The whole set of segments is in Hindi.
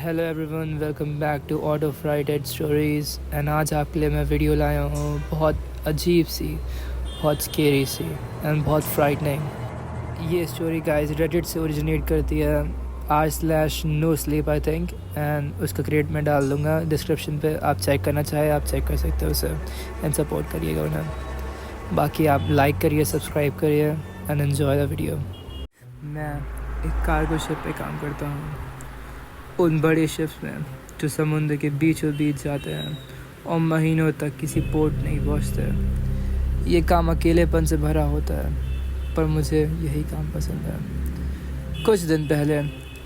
Hello everyone, welcome back to auto frighted stories. And आज आपके लिए मैं वीडियो लाया हूँ बहुत अजीब सी, बहुत स्केरी सी एंड बहुत फ्राइटनिंग। ये स्टोरी गाइस रेडिट से ओरिजिनेट करती है, r/no sleep I think, and उसका क्रेडिट मैं डाल दूँगा डिस्क्रिप्शन पे। आप चेक करना चाहे आप चेक कर सकते हो उसे एंड सपोर्ट करिएगा उन्हें। बाकी आप लाइक करिए, सब्सक्राइब करिए एंड एन्जॉय द वीडियो। मैं एक कार्गो शिप पे काम करता हूँ, उन बड़े शिप्स में जो समुद्र के बीचों बीच जाते हैं और महीनों तक किसी पोर्ट नहीं पहुँचते। ये काम अकेलेपन से भरा होता है, पर मुझे यही काम पसंद है। कुछ दिन पहले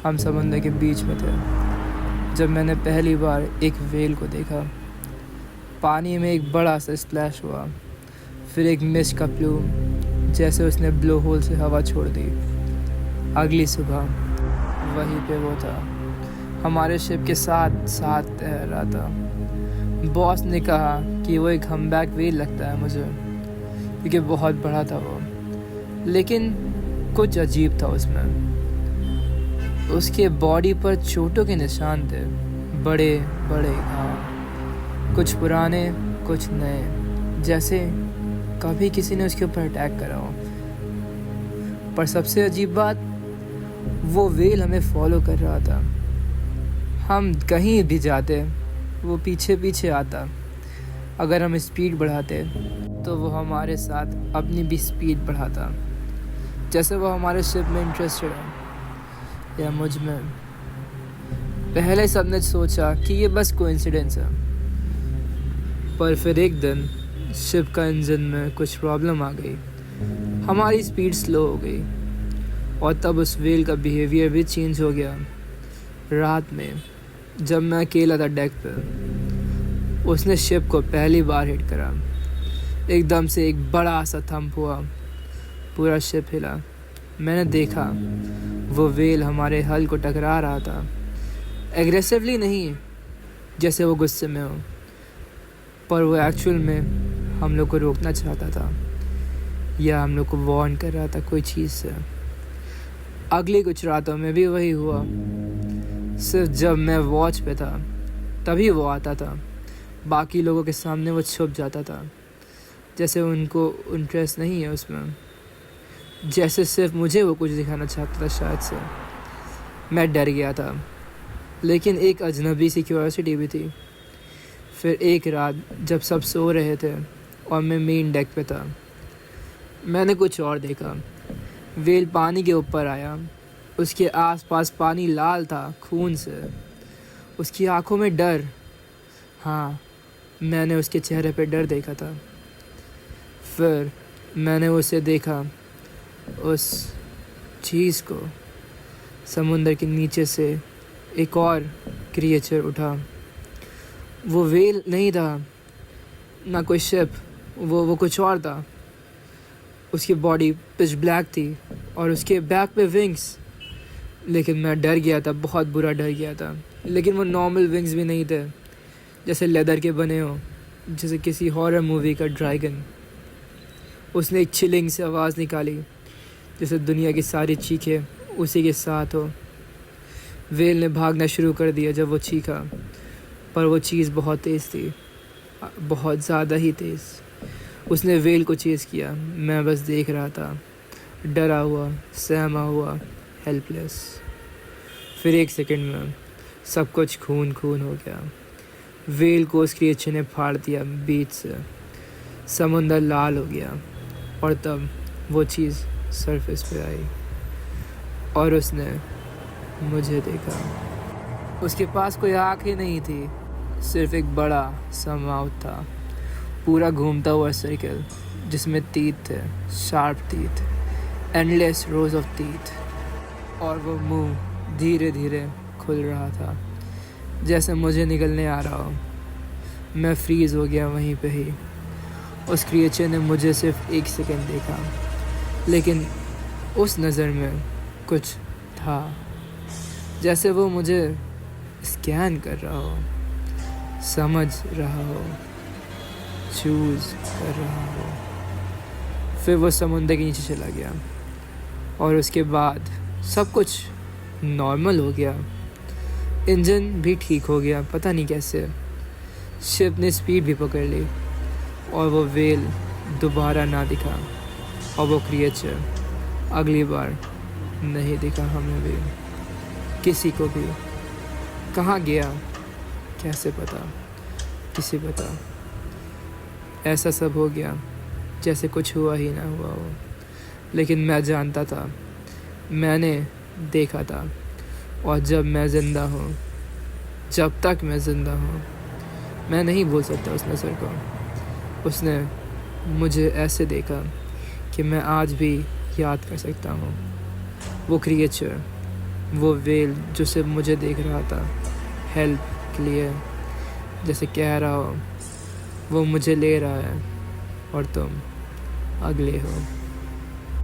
हम समुद्र के बीच में थे जब मैंने पहली बार एक व्हेल को देखा। पानी में एक बड़ा सा स्प्लैश हुआ, फिर एक मिस्ट का प्लूम जैसे उसने ब्लो होल से हवा छोड़ दी। अगली सुबह वहीं पे वो था, हमारे शिप के साथ साथ तैर रहा था। बॉस ने कहा कि वो एक हमबैक व्हेल लगता है मुझे, क्योंकि बहुत बड़ा था वो, लेकिन कुछ अजीब था उसमें। उसके बॉडी पर चोटों के निशान थे, बड़े बड़े घाव, कुछ पुराने कुछ नए, जैसे कभी किसी ने उसके ऊपर अटैक करा हो। पर सबसे अजीब बात, वो व्हेल हमें फॉलो कर रहा था। हम कहीं भी जाते वो पीछे पीछे आता। अगर हम स्पीड बढ़ाते तो वो हमारे साथ अपनी भी स्पीड बढ़ाता, जैसे वो हमारे शिप में इंटरेस्टेड है या मुझ में। पहले सबने सोचा कि ये बस कोइंसिडेंस है, पर फिर एक दिन शिप का इंजन में कुछ प्रॉब्लम आ गई। हमारी स्पीड स्लो हो गई और तब उस व्हेल का बिहेवियर भी चेंज हो गया। रात में जब मैं अकेला था डेक पे, उसने शिप को पहली बार हिट करा। एकदम से एक बड़ा सा थंप हुआ, पूरा शिप हिला। मैंने देखा वो व्हेल हमारे हल को टकरा रहा था, एग्रेसिवली नहीं जैसे वो गुस्से में हो, पर वो एक्चुअल में हम लोग को रोकना चाहता था या हम लोग को वार्न कर रहा था कोई चीज़ से। अगली कुछ रातों में भी वही हुआ। सिर्फ जब मैं वॉच पे था तभी वो आता था। बाकी लोगों के सामने वो छुप जाता था, जैसे उनको इंटरेस्ट नहीं है उसमें, जैसे सिर्फ मुझे वो कुछ दिखाना चाहता था शायद से। मैं डर गया था, लेकिन एक अजनबी सी क्यूरियोसिटी भी थी। फिर एक रात जब सब सो रहे थे और मैं मेन डेक पे था, मैंने कुछ और देखा। व्हेल पानी के ऊपर आया, उसके आसपास पानी लाल था खून से, उसकी आंखों में डर। हाँ, मैंने उसके चेहरे पे डर देखा था। फिर मैंने उसे देखा, उस चीज़ को। समुंदर के नीचे से एक और क्रिएचर उठा। वो व्हेल नहीं था, ना कोई शिप, वो कुछ और था। उसकी बॉडी पिच ब्लैक थी और उसके बैक पे विंग्स। लेकिन मैं डर गया था, बहुत बुरा डर गया था। लेकिन वो नॉर्मल विंग्स भी नहीं थे, जैसे लेदर के बने हो, जैसे किसी हॉरर मूवी का ड्रैगन। उसने एक चिलिंग से आवाज़ निकाली, जैसे दुनिया की सारी चीखें उसी के साथ हो। व्हेल ने भागना शुरू कर दिया जब वो चीखा, पर वो चीज़ बहुत तेज़ थी, बहुत ज़्यादा ही तेज़। उसने व्हेल को चेज़ किया। मैं बस देख रहा था, डरा हुआ, सहमा हुआ, हेल्पलेस। फिर एक सेकंड में सब कुछ खून खून हो गया। व्हेल को उस क्रिएचर ने फाड़ दिया बीच से, समुंदर लाल हो गया। और तब वो चीज़ सरफेस पे आई और उसने मुझे देखा। उसके पास कोई आँख ही नहीं थी, सिर्फ एक बड़ा सा माउथ था, पूरा घूमता हुआ सर्कल, जिसमें टीथ थे, sharp teeth, endless rose of teeth. और वो मुंह धीरे धीरे खुल रहा था, जैसे मुझे निकलने आ रहा हो। मैं फ्रीज़ हो गया वहीं पे ही। उस क्रिएचर ने मुझे सिर्फ एक सेकंड देखा, लेकिन उस नज़र में कुछ था, जैसे वो मुझे स्कैन कर रहा हो, समझ रहा हो, चूज़ कर रहा हो। फिर वो समुंदर के नीचे चला गया और उसके बाद सब कुछ नॉर्मल हो गया। इंजन भी ठीक हो गया, पता नहीं कैसे। शिप ने स्पीड भी पकड़ ली और वो वेल दोबारा ना दिखा, और वो क्रिएचर अगली बार नहीं दिखा हमें भी, किसी को भी। कहाँ गया कैसे पता, किसे पता। ऐसा सब हो गया जैसे कुछ हुआ ही ना हुआ हो। लेकिन मैं जानता था, मैंने देखा था, और जब मैं ज़िंदा हूँ, जब तक मैं ज़िंदा हूँ, मैं नहीं भूल सकता उस नज़र को। उसने मुझे ऐसे देखा कि मैं आज भी याद कर सकता हूँ। वो क्रिएचर, वो वेल जो सिर्फ मुझे देख रहा था, हेल्प के लिए, जैसे कह रहा हो वो मुझे ले रहा है और तुम अगले हो।